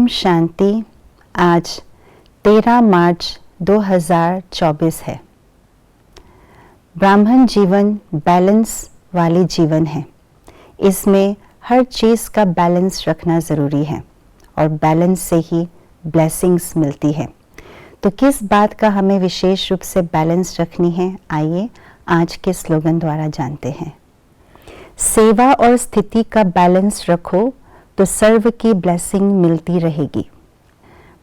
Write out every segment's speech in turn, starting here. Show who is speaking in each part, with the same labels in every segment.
Speaker 1: शांति। आज 13 मार्च 2024 है। ब्राह्मण जीवन बैलेंस वाली जीवन है। इसमें हर चीज़ का बैलेंस रखना ज़रूरी है और बैलेंस से ही ब्लेसिंग्स मिलती है। तो किस बात का हमें विशेष रूप से बैलेंस रखनी है, आइए आज के स्लोगन द्वारा जानते हैं। सेवा और स्थिति का बैलेंस रखो तो सर्व की ब्लेसिंग मिलती रहेगी।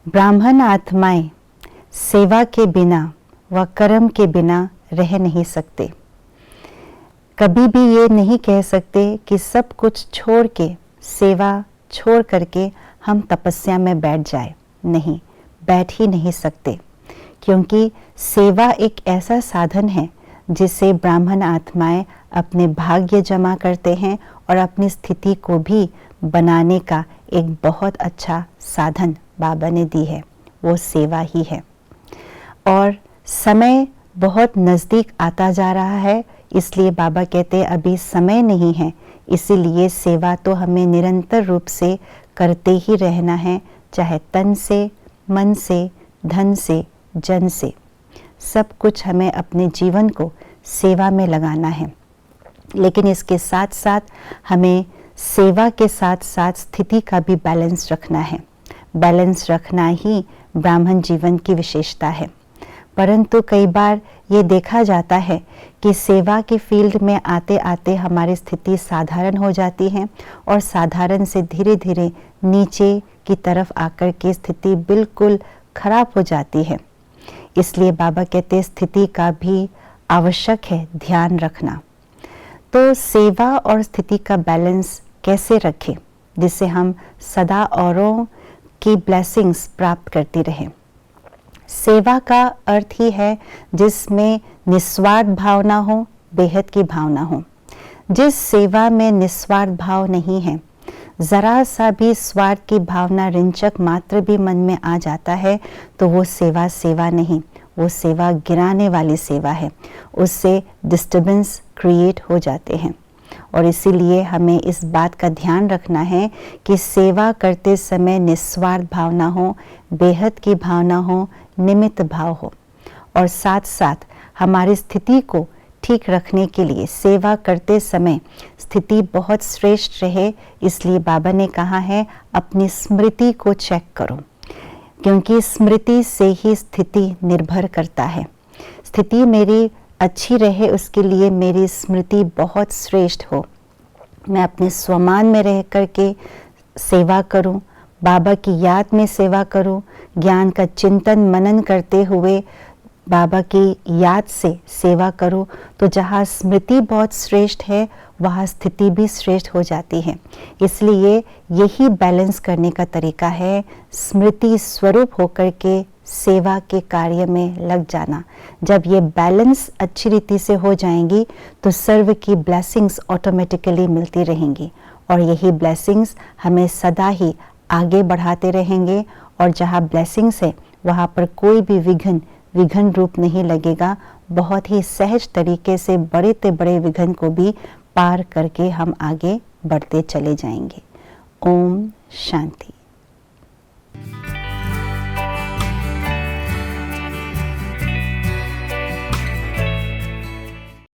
Speaker 1: ब्राह्मण आत्माएं सेवा के बिना व कर्म के बिना रह नहीं सकते। कभी भी ये नहीं कह सकते कि सब कुछ छोड़ के, सेवा छोड़ करके हम तपस्या में बैठ जाए। नहीं, बैठ ही नहीं सकते, क्योंकि सेवा एक ऐसा साधन है जिससे ब्राह्मण आत्माएं अपने भाग्य जमा करते हैं और अपनी स्थिति को भी बनाने का एक बहुत अच्छा साधन बाबा ने दी है, वो सेवा ही है। और समय बहुत नज़दीक आता जा रहा है, इसलिए बाबा कहते हैं अभी समय नहीं है, इसीलिए सेवा तो हमें निरंतर रूप से करते ही रहना है, चाहे तन से, मन से, धन से, जन से। सब कुछ हमें अपने जीवन को सेवा में लगाना है। लेकिन इसके साथ साथ हमें सेवा के साथ साथ स्थिति का भी बैलेंस रखना है। बैलेंस रखना ही ब्राह्मण जीवन की विशेषता है। परंतु कई बार ये देखा जाता है कि सेवा के फील्ड में आते आते हमारी स्थिति साधारण हो जाती है और साधारण से धीरे धीरे नीचे की तरफ आकर के स्थिति बिल्कुल खराब हो जाती है। इसलिए बाबा कहते हैं स्थिति का भी आवश्यक है ध्यान रखना। तो सेवा और स्थिति का बैलेंस कैसे रखें जिससे हम सदा औरों की ब्लेसिंग्स प्राप्त करती रहें। सेवा का अर्थ ही है जिसमें निस्वार्थ भावना हो, बेहद की भावना हो। जिस सेवा में निस्वार्थ भाव नहीं है, ज़रा सा भी स्वार्थ की भावना रिंचक मात्र भी मन में आ जाता है तो वो सेवा सेवा नहीं, वो सेवा गिराने वाली सेवा है। उससे डिस्टर्बेंस क्रिएट हो जाते हैं। और इसीलिए हमें इस बात का ध्यान रखना है कि सेवा करते समय निस्वार्थ भावना हो, बेहद की भावना हो, निमित्त भाव हो। और साथ साथ हमारी स्थिति को ठीक रखने के लिए सेवा करते समय स्थिति बहुत श्रेष्ठ रहे, इसलिए बाबा ने कहा है अपनी स्मृति को चेक करो, क्योंकि स्मृति से ही स्थिति निर्भर करता है। स्थिति मेरी अच्छी रहे उसके लिए मेरी स्मृति बहुत श्रेष्ठ हो। मैं अपने स्वमान में रह करके सेवा करूं, बाबा की याद में सेवा करूं, ज्ञान का चिंतन मनन करते हुए बाबा की याद से सेवा करूं, तो जहाँ स्मृति बहुत श्रेष्ठ है वहाँ स्थिति भी श्रेष्ठ हो जाती है। इसलिए यही बैलेंस करने का तरीका है, स्मृति स्वरूप होकर के सेवा के कार्य में लग जाना। जब ये बैलेंस अच्छी रीति से हो जाएंगी तो सर्व की ब्लेसिंग्स ऑटोमेटिकली मिलती रहेंगी और यही ब्लेसिंग्स हमें सदा ही आगे बढ़ाते रहेंगे। और जहाँ ब्लेसिंग्स है वहाँ पर कोई भी विघ्न रूप नहीं लगेगा। बहुत ही सहज तरीके से बड़े से बड़े विघ्न को भी पार करके हम आगे बढ़ते चले जाएंगे। ओम शांति।